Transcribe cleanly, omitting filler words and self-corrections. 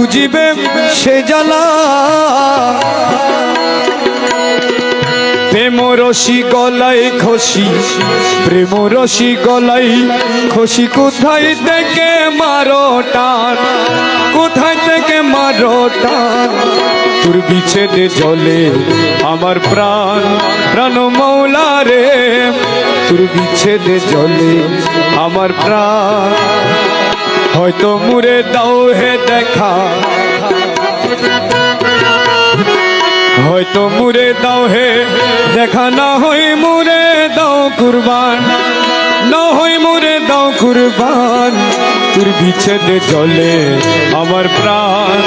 বুঝিবে সে জ্বালা প্রেম রশি গলায় খসি প্রেম রশি গলায় খসি কোথায় থেকে মারো টান কোথায় থেকে মারো টান তোর বিচ্ছেদে জলে আমার প্রাণ প্রাণ মৌলা রে তোর বিচ্ছেদে জলে আমার প্রাণ হয়তো মুরে দাও হে দেখা হয়তো মুরে দাও হে দেখা না হই মুরে দাও কুরবান না হই মুরে দাও কুরবান তোর বিচ্ছেদে জলে আমার প্রাণ